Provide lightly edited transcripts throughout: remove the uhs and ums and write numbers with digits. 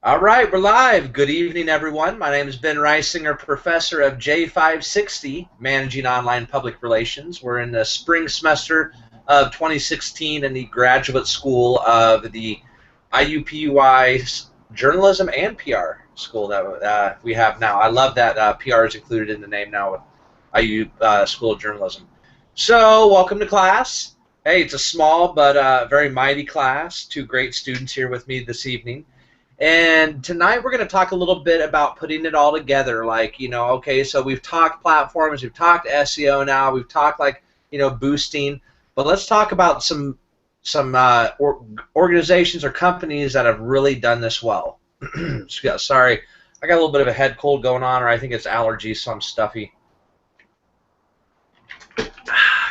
All right, we're live. Good evening, everyone. My name is Ben Reisinger, professor of J560, Managing Online Public Relations. We're in the spring semester of 2016 in the graduate school of the IUPUI Journalism and PR school that we have now. I love that PR is included in the name now with IU School of Journalism. So, welcome to class. Hey, it's a small but very mighty class. Two great students here with me this evening. And tonight we're going to talk a little bit about putting it all together. Like, okay, so we've talked platforms, we've talked SEO now, we've talked boosting, but let's talk about some organizations or companies that have really done this well. Sorry, I got a little bit of a head cold going on, or I think it's allergies, so I'm stuffy.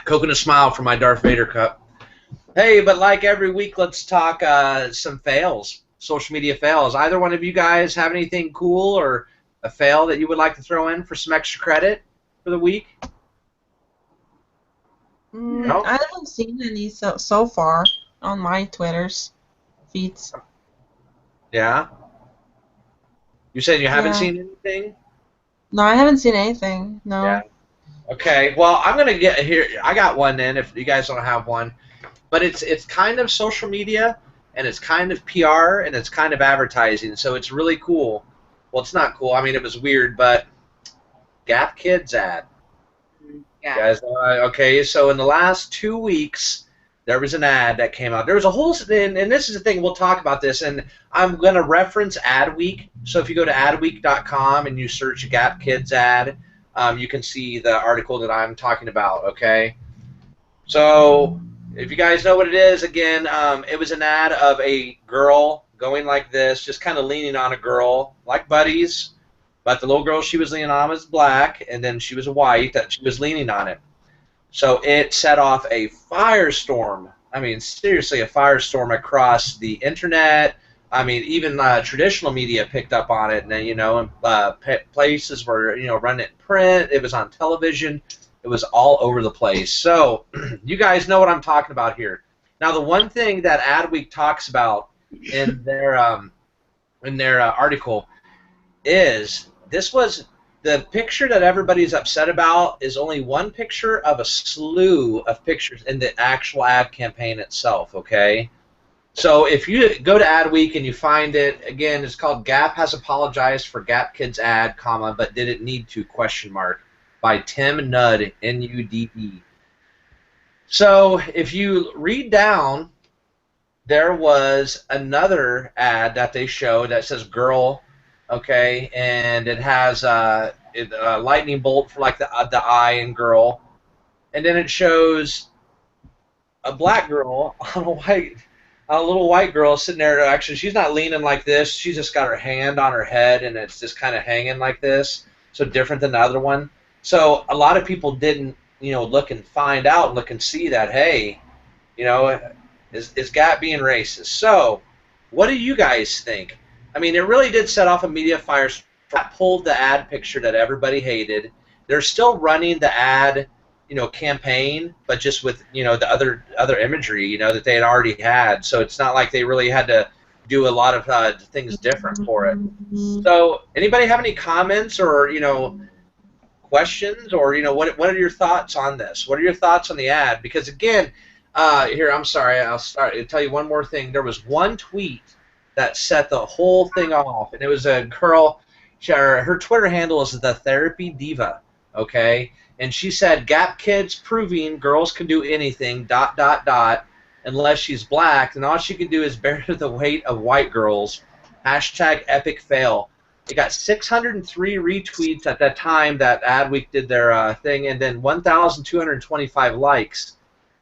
Coconut smile from my Darth Vader cup. Hey, but like every week, let's talk some fails, social media fails. Either one of you guys have anything cool or a fail that you would like to throw in for some extra credit for the week? No? I haven't seen any so far on my Twitter's feeds. Yeah? You said you haven't Yeah. seen anything? No, I haven't seen anything. No. Yeah. Okay, well, I'm going to get here. I got one then if you guys don't have one. But it's kind of social media, and it's kind of PR, and it's kind of advertising, so it's really cool. Well, it's not cool. I mean, it was weird, but Gap Kids ad. Yeah. Guys, okay, so in the last 2 weeks, there was an ad that came out. There was a whole, and this is the thing, we'll talk about this, and I'm going to reference Adweek. So if you go to adweek.com and you search Gap Kids ad, you can see the article that I'm talking about, okay? So if you guys know what it is, again, it was an ad of a girl going like this, just kind of leaning on a girl, like buddies. But the little girl she was leaning on was black, and then she was white that she was leaning on it. So it set off a firestorm. I mean, seriously, a firestorm across the internet. I mean, even traditional media picked up on it, and places were running it in print. It was on television. It was all over the place. So you guys know what I'm talking about here. Now, the one thing that Adweek talks about in their article is this was the picture that everybody's upset about is only one picture of a slew of pictures in the actual ad campaign itself, okay? So if you go to Adweek and you find it, again, it's called Gap has apologized for Gap Kids ad, comma, but did it need to, question mark, by Tim Nudd, N-U-D-E. So if you read down, there was another ad that they showed that says girl, okay, and it has a lightning bolt for like the eye and girl, and then it shows a black girl on a little white girl sitting there. Actually, she's not leaning like this. She's just got her hand on her head, and it's just kind of hanging like this. So different than the other one. So a lot of people didn't, look and find out, look and see that, hey, is Gap being racist? So what do you guys think? I mean, it really did set off a media firestorm. That pulled the ad picture that everybody hated. They're still running the ad, campaign, but just with, the other imagery, that they had already had. So it's not like they really had to do a lot of things different for it. So anybody have any comments or, questions or, what are your thoughts on this? What are your thoughts on the ad? Because again, here, I'm sorry, I'll tell you one more thing. There was one tweet that set the whole thing off, and it was a girl. Her Twitter handle is the Therapy Diva, okay? And she said, Gap Kids proving girls can do anything, ... unless she's black, and all she can do is bear the weight of white girls. Hashtag epic fail. It got 603 retweets at that time that Adweek did their thing, and then 1,225 likes.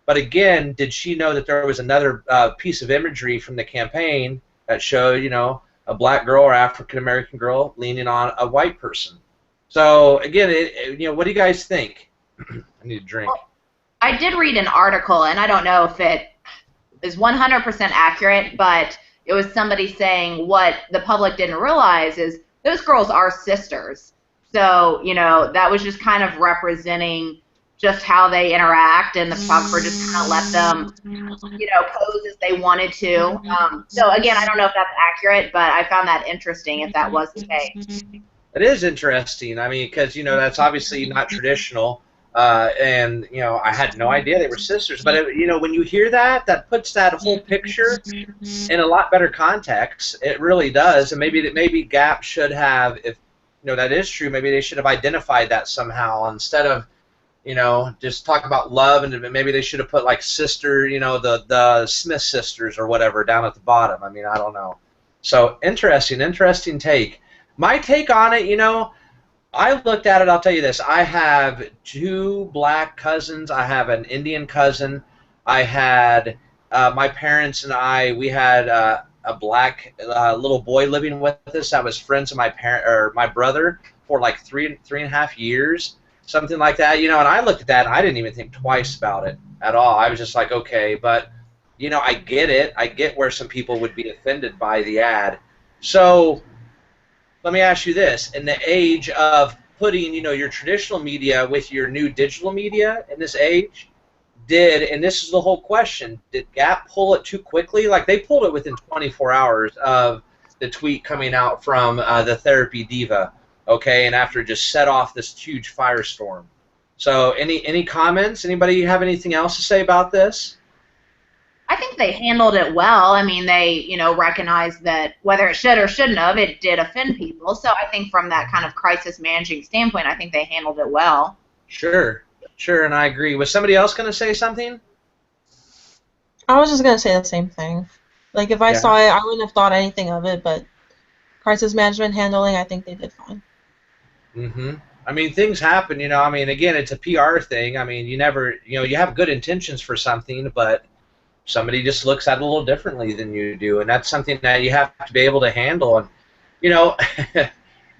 But again, did she know that there was another piece of imagery from the campaign that showed, a black girl or African American girl leaning on a white person? So again, what do you guys think? I need a drink. Well, I did read an article, and I don't know if it is 100% accurate, but it was somebody saying what the public didn't realize is those girls are sisters. So, that was just kind of representing just how they interact, and the photographer just kind of let them, pose as they wanted to. So again, I don't know if that's accurate, but I found that interesting if that was the case. It is interesting. I mean, because that's obviously not traditional, and I had no idea they were sisters. But when you hear that, that puts that whole picture in a lot better context. It really does. And maybe Gap should have, if that is true, maybe they should have identified that somehow instead of just talk about love, and maybe they should have put like sister, the Smith sisters or whatever down at the bottom. I mean, I don't know. So interesting take. My take on it, I looked at it, I'll tell you this. I have 2 black cousins. I have an Indian cousin. I had, my parents and we had a black little boy living with us that was friends of my brother for like 3.5 years, something like that. And I looked at that and I didn't even think twice about it at all. I was just like, okay, but, I get it. I get where some people would be offended by the ad. So let me ask you this. In the age of putting, your traditional media with your new digital media in this age, and this is the whole question, did Gap pull it too quickly? Like, they pulled it within 24 hours of the tweet coming out from the therapy Diva, okay, and after it just set off this huge firestorm. So any comments? Anybody have anything else to say about this? I think they handled it well. I mean, they, recognized that whether it should or shouldn't have, it did offend people. So I think from that kind of crisis managing standpoint, I think they handled it well. Sure, and I agree. Was somebody else going to say something? I was just going to say the same thing. Like, if I saw it, I wouldn't have thought anything of it, but crisis management handling, I think they did fine. Mm-hmm. I mean, things happen, I mean, again, it's a PR thing. I mean, you never, you have good intentions for something, but somebody just looks at it a little differently than you do, and that's something that you have to be able to handle. And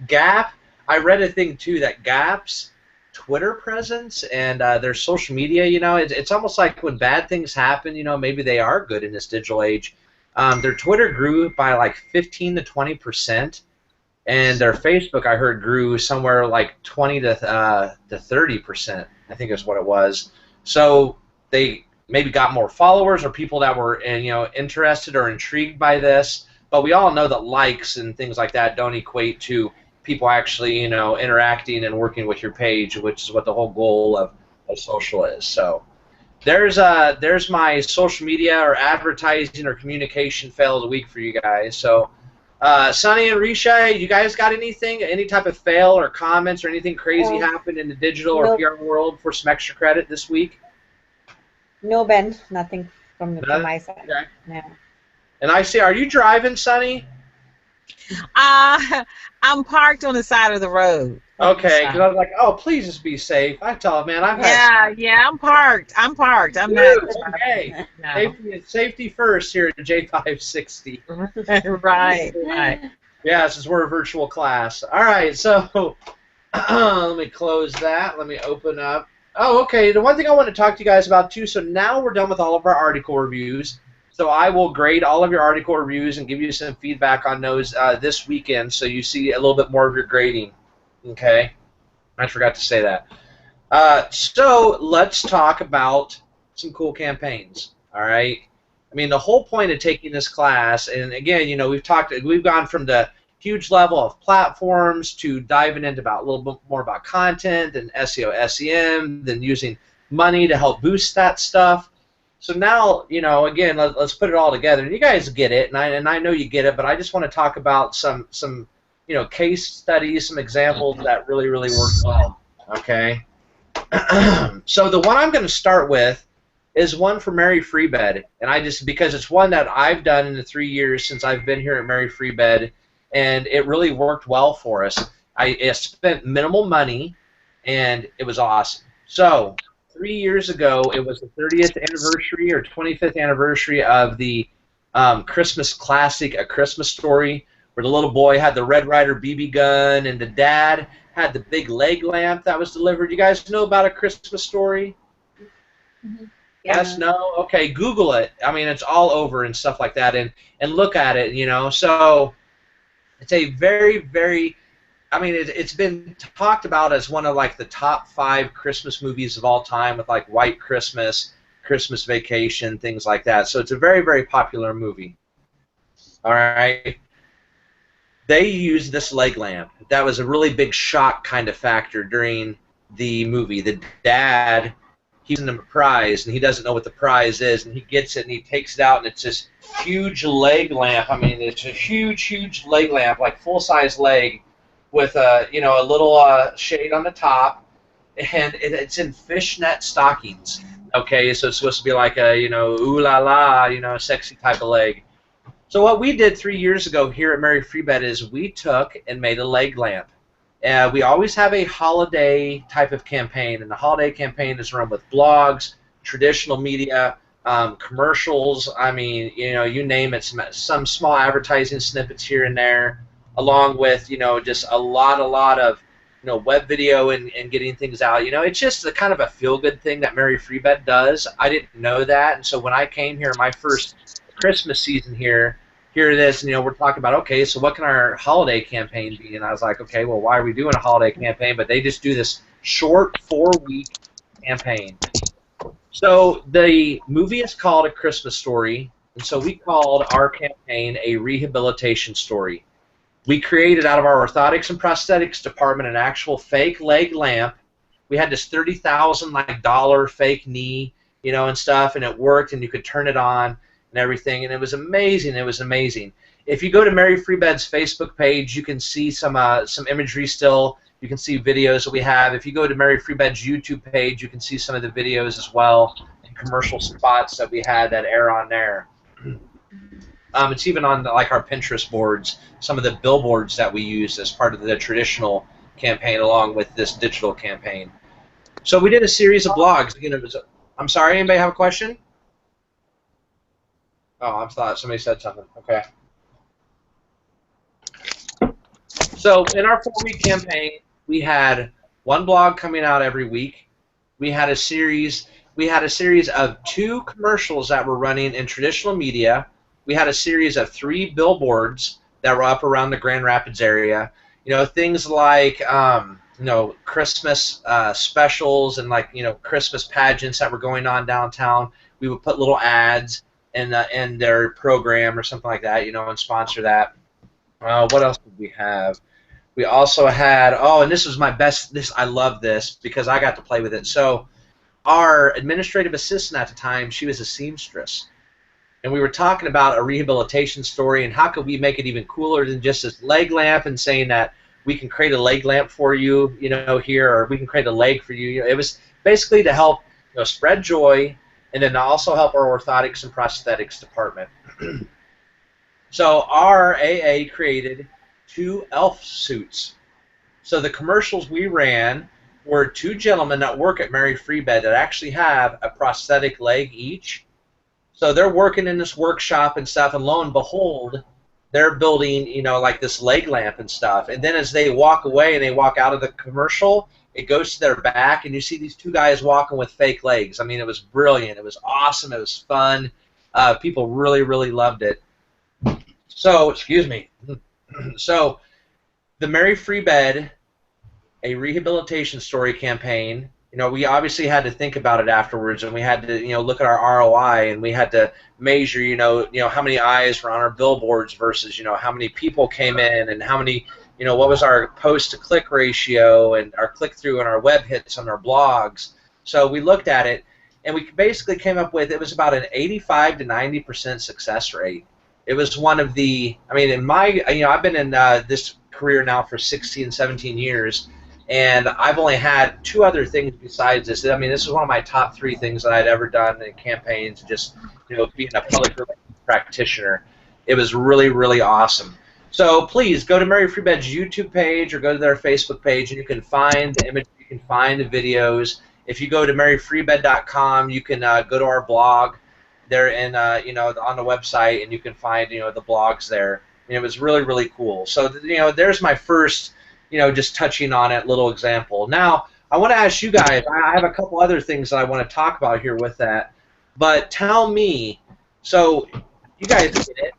Gap, I read a thing too that Gap's Twitter presence and their social media, it's almost like when bad things happen, maybe they are good in this digital age. Their Twitter grew by like 15 to 20%, and their Facebook, I heard, grew somewhere like 20 to 30%. I think is what it was. So they maybe got more followers or people that were interested or intrigued by this, but we all know that likes and things like that don't equate to people actually interacting and working with your page, which is what the whole goal of social is. So there's my social media or advertising or communication fail of the week for you guys. So Sonny and Risha, you guys got anything, any type of fail or comments or anything crazy happened in the digital or PR world for some extra credit this week? No, Ben, nothing from my side. Okay. No. And I see, are you driving, Sonny? I'm parked on the side of the road. Okay, because I was like, oh, please just be safe. I tell him, man, I've had... Yeah, I'm parked. I'm not... Okay. No. Safety first here at J560. Right. Yeah, since we're a virtual class. All right, so let me close that. Let me open up. Oh, okay. The one thing I want to talk to you guys about, too, so now we're done with all of our article reviews. So I will grade all of your article reviews and give you some feedback on those this weekend so you see a little bit more of your grading. Okay? I forgot to say that. So let's talk about some cool campaigns. All right? I mean, the whole point of taking this class, and again, we've gone from the huge level of platforms to diving into a little bit more about content and SEO, SEM, then using money to help boost that stuff. So now, again, let's put it all together. And you guys get it, and I know you get it, but I just want to talk about some case studies, some examples that really, really work well. Okay? So the one I'm going to start with is one for Mary Free Bed, and because it's one that I've done in the 3 years since I've been here at Mary Free Bed, and it really worked well for us. I spent minimal money, and it was awesome. So 3 years ago, it was the 30th anniversary or 25th anniversary of the Christmas classic, A Christmas Story, where the little boy had the Red Ryder BB gun, and the dad had the big leg lamp that was delivered. You guys know about A Christmas Story? Mm-hmm. Yes, no? Okay, Google it. I mean, it's all over and stuff like that, and look at it, So it's a very, very I mean, it's been talked about as one of like the top 5 Christmas movies of all time, with like White Christmas, Christmas Vacation, things like that. So it's a very, very popular movie. All right. They used this leg lamp. That was a really big shock kind of factor during the movie. The dad, he's in a prize, and he doesn't know what the prize is, and he gets it, and he takes it out, and it's this huge leg lamp. I mean, it's a huge, huge leg lamp, like full-size leg, with a a little shade on the top, and it's in fishnet stockings. Okay, so it's supposed to be like a ooh la la, sexy type of leg. So what we did 3 years ago here at Mary Free Bed is we took and made a leg lamp. We always have a holiday type of campaign, and the holiday campaign is run with blogs, traditional media, commercials. I mean, you name it, some small advertising snippets here and there, along with just a lot of web video and getting things out. It's just a kind of a feel-good thing that Mary Free Bed does. I didn't know that, and so when I came here, my first Christmas season here it is, and we're talking about, okay, so what can our holiday campaign be? And I was like, okay, well, why are we doing a holiday campaign? But they just do this short 4-week campaign. So the movie is called A Christmas Story, and so we called our campaign A Rehabilitation Story. We created out of our orthotics and prosthetics department an actual fake leg lamp. We had this $30,000 fake knee, and stuff, and it worked, and you could turn it on and everything, and it was amazing. It was amazing. If you go to Mary Free Bed's Facebook page, you can see some imagery still. You can see videos that we have. If you go to Mary Free Bed's YouTube page, you can see some of the videos as well, and commercial spots that we had that air on there. It's even on like our Pinterest boards, some of the billboards that we use as part of the traditional campaign, along with this digital campaign. So we did a series of blogs. I'm sorry, anybody have a question? Oh, I thought somebody said something. Okay. So in our 4-week campaign, we had one blog coming out every week. We had a series of 2 commercials that were running in traditional media. We had a series of 3 billboards that were up around the Grand Rapids area. Things like Christmas specials and like Christmas pageants that were going on downtown. We would put little ads in their program or something like that, and sponsor that. What else did we have? We also had, and this was my best, I love this because I got to play with it. So our administrative assistant at the time, she was a seamstress. And we were talking about a rehabilitation story and how could we make it even cooler than just this leg lamp, and saying that we can create a leg lamp for you, here, or we can create a leg for you. It was basically to help spread joy, and then also help our orthotics and prosthetics department. So our AA created 2 elf suits. So the commercials we ran were 2 gentlemen that work at Mary Free Bed that actually have a prosthetic leg each. So they're working in this workshop and stuff, and lo and behold, they're building, like this leg lamp and stuff. And then as they walk away and they walk out of the commercial, it goes to their back, and you see these 2 guys walking with fake legs. I mean, it was brilliant. It was awesome. It was fun. People really, really loved it. So, excuse me. So, the Mary Free Bed, A Rehabilitation Story campaign, we obviously had to think about it afterwards, and we had to, look at our ROI, and we had to measure, how many eyes were on our billboards versus, how many people came in, and how many, what was our post-to-click ratio, and our click-through, and our web hits on our blogs. So we looked at it, and we basically came up with, it was about an 85 to 90% success rate. It was one of the, in my, I've been in this career now for 16, 17 years, and I've only had 2 other things besides this. This is one of my top 3 things that I'd ever done in campaigns, just, being a public relations practitioner. It was really, really awesome. So please go to Mary Free Bed's YouTube page or go to their Facebook page, and you can find the image, you can find the videos. If you go to maryfreebed.com, you can go to our blog there, and on the website, and you can find the blogs there. It was really, really cool. So there's my first just touching on it little example. Now I want to ask you guys. I have a couple other things that I want to talk about here with that, but tell me. So you guys get it.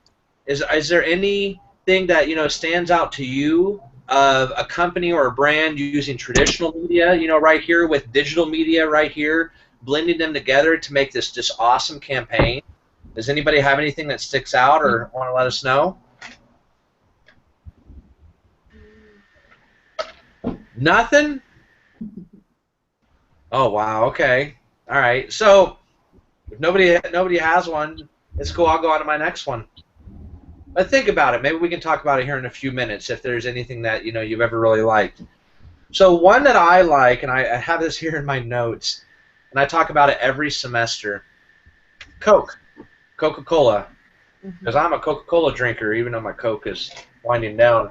Is there anything that stands out to you of a company or a brand using traditional media, you know, right here with digital media right here, blending them together to make this just awesome campaign. Does anybody have anything that sticks out or want to let us know? Nothing? Oh, wow, okay. All right. So if nobody has one, it's cool. I'll go on to my next one. But think about it. Maybe we can talk about it here in a few minutes if there's anything that, you know, you've ever really liked. So one that I like, and I have this here in my notes, and I talk about it every semester, Coke, Coca-Cola, because I'm a Coca-Cola drinker, even though my Coke is winding down.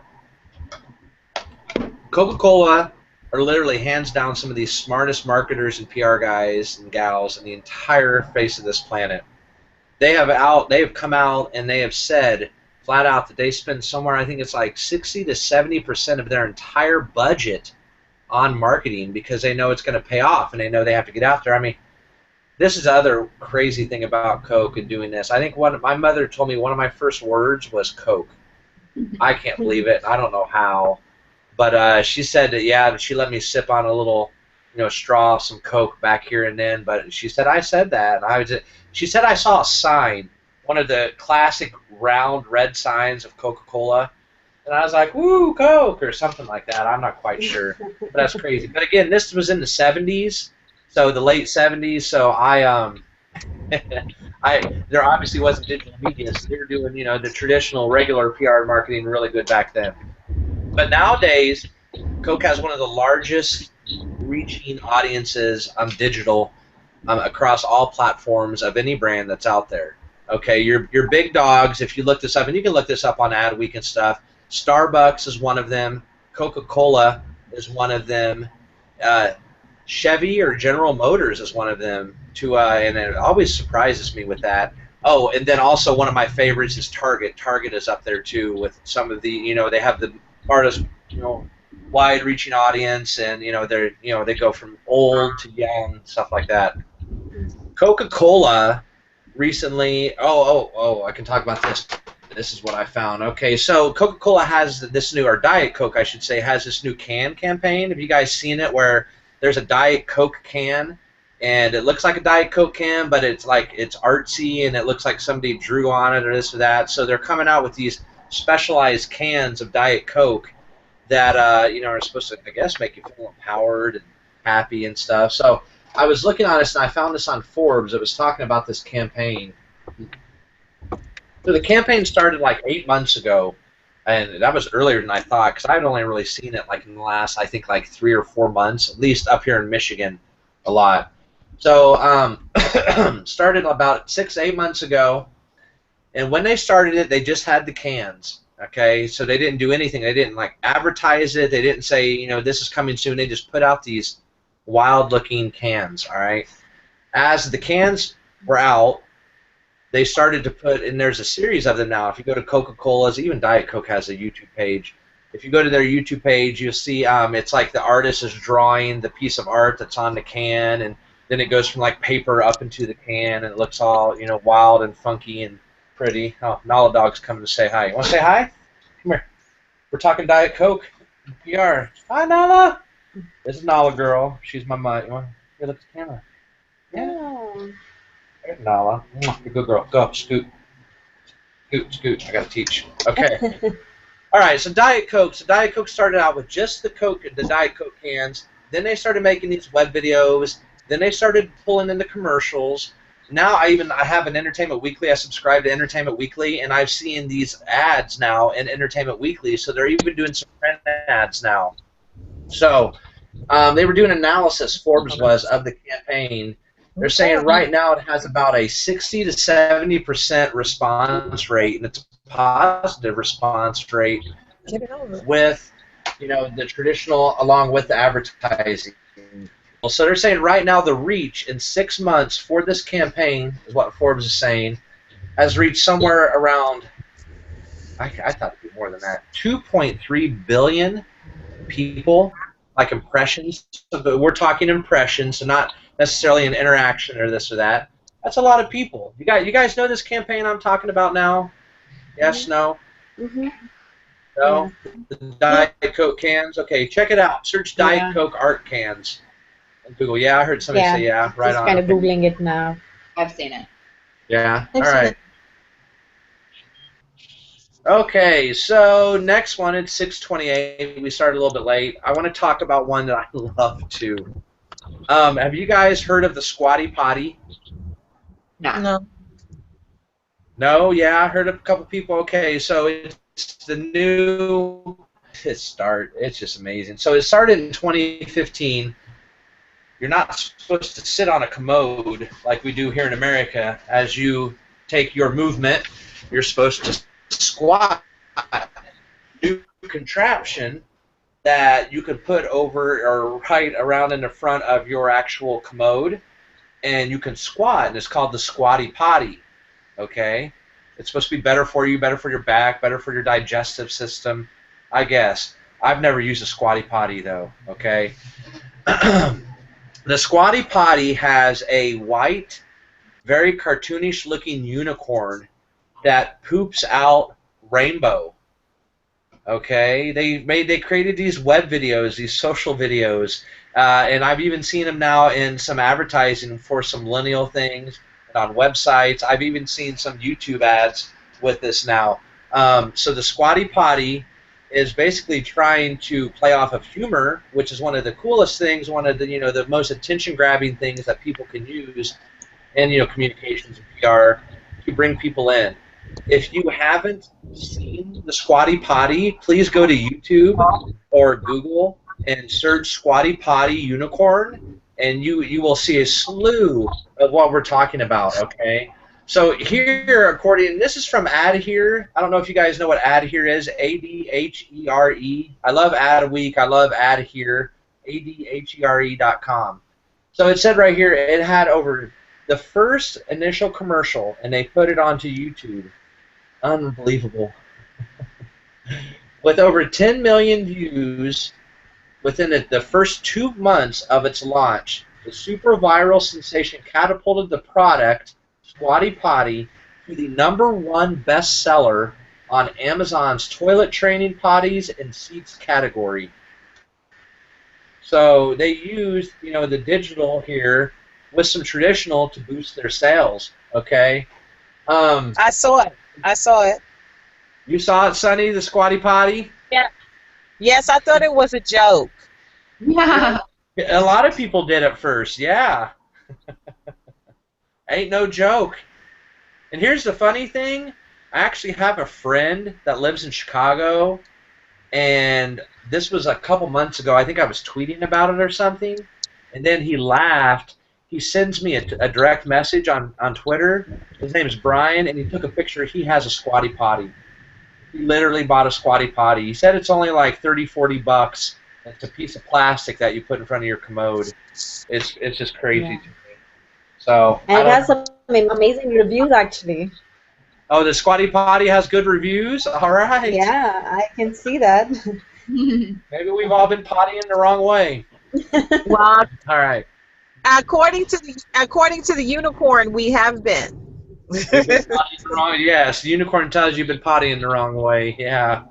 Coca-Cola are literally hands down some of the smartest marketers and PR guys and gals in the entire face of this planet. They have come out and they have said flat out that they spend somewhere, I think it's like 60 to 70% of their entire budget on marketing because they know it's going to pay off and they know they have to get out there. I mean, this is the other crazy thing about Coke and doing this. I think my mother told me one of my first words was Coke. I can't believe it. I don't know how. But she said that, yeah, she let me sip on a little, you know, straw of some Coke back here and then. But she said I said that. And she said I saw a sign, one of the classic round red signs of Coca-Cola. And I was like, woo, Coke, or something like that. I'm not quite sure. But that's crazy. But again, this was in the 70s, so the late 70s. So there obviously wasn't digital media, so they were doing, you know, the traditional regular PR marketing really good back then. But nowadays, Coke has one of the largest reaching audiences on digital across all platforms of any brand that's out there. Okay, your big dogs, if you look this up, and you can look this up on Adweek and stuff, Starbucks is one of them, Coca-Cola is one of them, Chevy or General Motors is one of them, and it always surprises me with that. Oh, and then also one of my favorites is Target. Target is up there too with some of the, you know, they have the artist, you know, wide-reaching audience, and you know they go from old to young, stuff like that. Coca-Cola recently. I can talk about this. This is what I found. Okay, so Coca-Cola has this new, or Diet Coke, I should say, has this new can campaign. Have you guys seen it? Where there's a Diet Coke can, and it looks like a Diet Coke can, but it's like it's artsy, and it looks like somebody drew on it or this or that. So they're coming out with these specialized cans of Diet Coke that you know, are supposed to, I guess, make you feel empowered and happy and stuff. So I was looking on this and I found this on Forbes. It was talking about this campaign. So the campaign started like 8 months ago, and that was earlier than I thought because I'd only really seen it like in the last, I think, like 3 or 4 months, at least up here in Michigan, a lot. So started about 6, 8 months ago. And when they started it, they just had the cans, okay? So they didn't do anything. They didn't, like, advertise it. They didn't say, you know, this is coming soon. They just put out these wild-looking cans, all right? As the cans were out, they started to put, and there's a series of them now. If you go to Coca-Cola's, even Diet Coke has a YouTube page. If you go to their YouTube page, you'll see it's like the artist is drawing the piece of art that's on the can, and then it goes from, like, paper up into the can, and it looks all, you know, wild and funky and pretty. Oh, Nala Dog's coming to say hi. You want to say hi? Come here. We're talking Diet Coke. PR. Hi, Nala. This is Nala girl. She's my mom. You want to look at the camera? Yeah. There's Nala. You're a good girl. Go. Scoot. Scoot. I got to teach. Okay. All right. So Diet Coke. So Diet Coke started out with just the Diet Coke cans. Then they started making these web videos. Then they started pulling in the commercials. Now I have an Entertainment Weekly. I subscribe to Entertainment Weekly, and I've seen these ads now in Entertainment Weekly. So they're even doing some print ads now. So they were doing analysis, Forbes was, of the campaign. They're saying right now it has about a 60 to 70% response rate, and it's a positive response rate with, you know, the traditional along with the advertising. So they're saying right now the reach in 6 months for this campaign, is what Forbes is saying, has reached somewhere around, I thought it'd be more than that, 2.3 billion people, like impressions. So we're talking impressions, so not necessarily an interaction or this or that. That's a lot of people. You guys know this campaign I'm talking about now? Yes, no? Mm-hmm. No? The Diet Coke cans? Okay, check it out. Search Diet Yeah. Coke art cans on Google. Yeah, I heard somebody say yeah. Right Just on. kind of Okay. googling it now. I've seen it. Yeah, I've all seen right. it. Okay, so next one, it's 6:28. We started a little bit late. I want to talk about one that I love too. Have you guys heard of the Squatty Potty? No. No. No? Yeah, I heard of a couple people. Okay, so it's the new it's just amazing. So it started in 2015. You're not supposed to sit on a commode like we do here in America. As you take your movement, you're supposed to squat. New contraption that you could put over or right around in the front of your actual commode, and you can squat, and it's called the Squatty Potty. Okay? It's supposed to be better for you, better for your back, better for your digestive system, I guess. I've never used a Squatty Potty, though. Okay? The Squatty Potty has a white, very cartoonish-looking unicorn that poops out rainbow. Okay, they created these web videos, these social videos, and I've even seen them now in some advertising for some millennial things and on websites. I've even seen some YouTube ads with this now. So the Squatty Potty is basically trying to play off of humor, which is one of the coolest things, one of the the most attention-grabbing things that people can use in communications and PR to bring people in. If you haven't seen the Squatty Potty, please go to YouTube or Google and search Squatty Potty unicorn, and you will see a slew of what we're talking about. Okay. So here, this is from Adhere. I don't know if you guys know what Adhere is. ADHERE. I love Adweek. I love Adhere. ADHERE.com. So it said right here, it had over the first initial commercial, and they put it onto YouTube. Unbelievable. With over 10 million views within the first 2 months of its launch, the super viral sensation catapulted the product, Squatty Potty, to the #1 bestseller on Amazon's toilet training potties and seats category. So they used, the digital here with some traditional to boost their sales. Okay. I saw it. You saw it, Sonny, the Squatty Potty? Yeah. Yes, I thought it was a joke. Yeah. A lot of people did at first, yeah. Ain't no joke. And here's the funny thing. I actually have a friend that lives in Chicago, and this was a couple months ago. I think I was tweeting about it or something, and then he laughed. He sends me a direct message on Twitter. His name is Brian, and he took a picture. He has a Squatty Potty. He literally bought a Squatty Potty. He said it's only like $30-40. It's a piece of plastic that you put in front of your commode. It's just crazy to me. So And it has some amazing reviews, actually. Oh, the Squatty Potty has good reviews? All right. Yeah, I can see that. Maybe we've all been pottying the wrong way. Well, All right. according to the unicorn, we have been. Yes, the unicorn tells you've been pottying the wrong way. Yeah.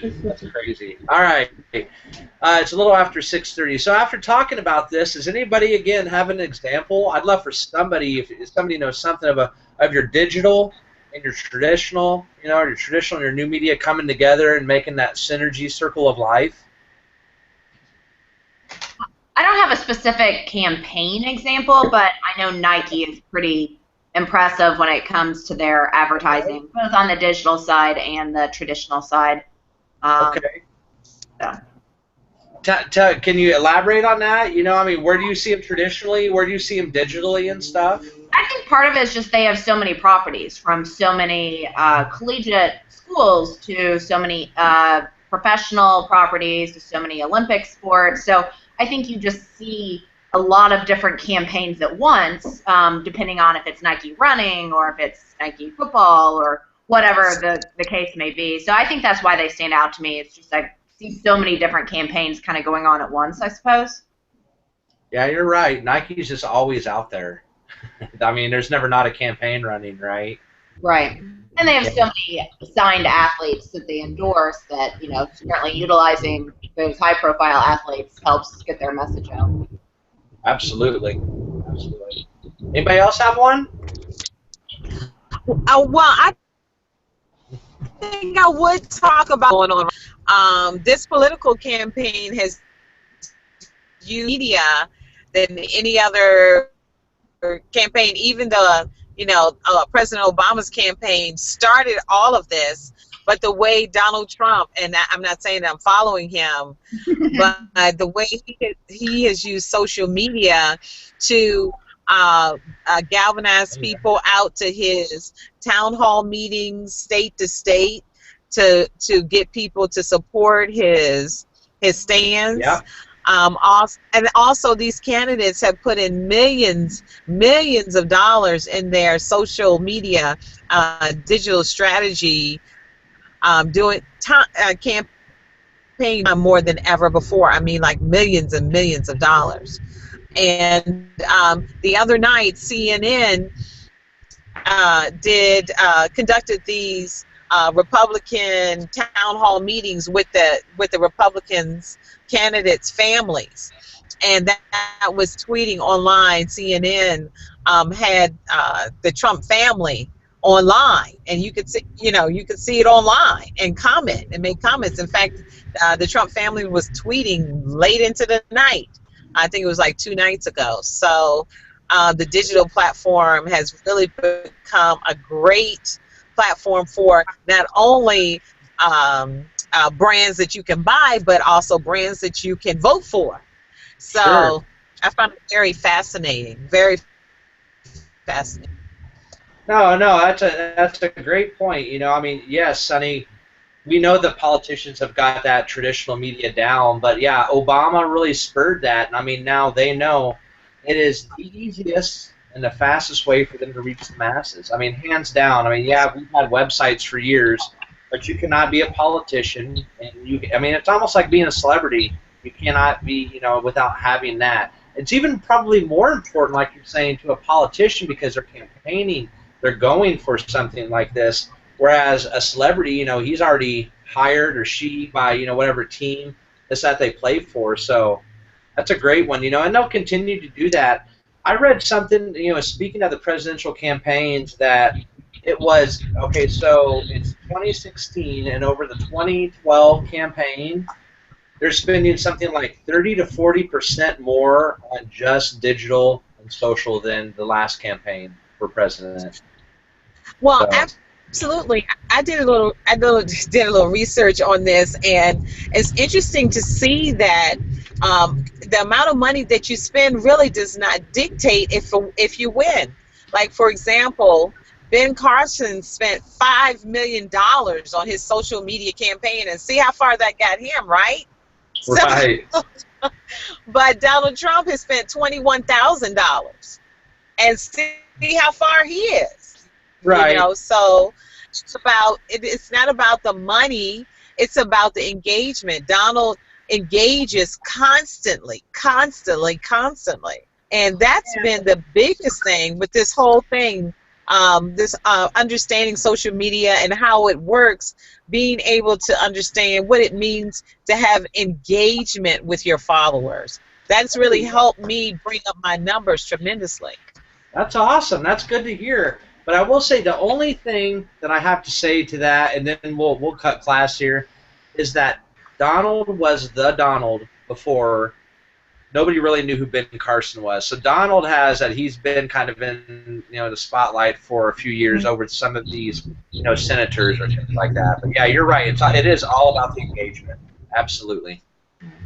That's crazy. All right. It's a little after 6:30. So after talking about this, does anybody, again, have an example? I'd love for somebody, if somebody knows something of your digital and your traditional, your traditional and your new media coming together and making that synergy circle of life. I don't have a specific campaign example, but I know Nike is pretty impressive when it comes to their advertising, both on the digital side and the traditional side. Okay. So. Can you elaborate on that? Where do you see them traditionally? Where do you see them digitally and stuff? I think part of it is just they have so many properties, from so many collegiate schools to so many professional properties to so many Olympic sports. So I think you just see a lot of different campaigns at once, depending on if it's Nike running or if it's Nike football or whatever the case may be. So I think that's why they stand out to me. It's just I see so many different campaigns kind of going on at once, I suppose. Yeah, you're right. Nike's just always out there. There's never not a campaign running, right? Right. And they have so many signed athletes that they endorse that, certainly utilizing those high-profile athletes helps get their message out. Absolutely. Absolutely. Anybody else have one? Well, I think I would talk about going on. This political campaign has used media than any other campaign. Even the President Obama's campaign started all of this, but the way Donald Trump, and I'm not saying that I'm following him, but the way he has used social media to galvanize people out to his town hall meetings, state to state, to get people to support his stands. Yeah. Also, these candidates have put in millions of dollars in their social media digital strategy, doing campaign more than ever before. I mean, like millions and millions of dollars. And the other night, CNN conducted these Republican town hall meetings with the Republicans candidates' families, and that was tweeting online. CNN had the Trump family online, and you could see it online and comment and make comments. In fact, the Trump family was tweeting late into the night. I think it was like 2 nights ago. So the digital platform has really become a great platform for not only brands that you can buy, but also brands that you can vote for. So Sure. I found it very fascinating, very fascinating. No, that's a great point. I mean, yes, Sonny, we know that politicians have got that traditional media down, but yeah, Obama really spurred that, and I mean, now they know it is the easiest and the fastest way for them to reach the masses. I mean, hands down. I mean, yeah, we've had websites for years, but you cannot be a politician, and it's almost like being a celebrity. You cannot be, without having that. It's even probably more important, like you're saying, to a politician because they're campaigning, they're going for something like this. Whereas a celebrity, he's already hired or she by, whatever team that they play for. So that's a great one, and they'll continue to do that. I read something, speaking of the presidential campaigns, that it was, okay, so it's 2016, and over the 2012 campaign, they're spending something like 30 to 40% more on just digital and social than the last campaign for president. Well, So. absolutely. I did a little research on this, and it's interesting to see that the amount of money that you spend really does not dictate if you win. Like, for example, Ben Carson spent $5 million on his social media campaign, and see how far that got him, right? Right. So, but Donald Trump has spent $21,000, and see how far he is. Right. So it's not about the money, it's about the engagement. Donald engages constantly, and that's been the biggest thing with this whole thing. This understanding social media and how it works, being able to understand what it means to have engagement with your followers. That's really helped me bring up my numbers tremendously. That's awesome. That's good to hear. But I will say the only thing that I have to say to that, and then we'll cut class here, is that Donald was the Donald before. Nobody really knew who Ben Carson was. So Donald he's been kind of in the spotlight for a few years over some of these senators or things like that. But yeah, you're right. It is all about the engagement. Absolutely.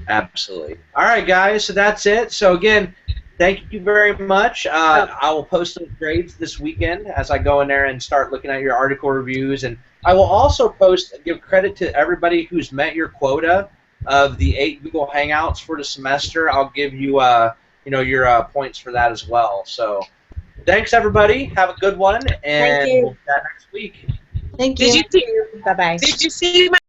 Absolutely. All right, guys. So that's it. So again, thank you very much. I will post those grades this weekend as I go in there and start looking at your article reviews, and I will also give credit to everybody who's met your quota of the 8 Google Hangouts for the semester. I'll give you your points for that as well. So thanks, everybody. Have a good one, and we'll chat next week. Thank you. Bye bye. Did you see my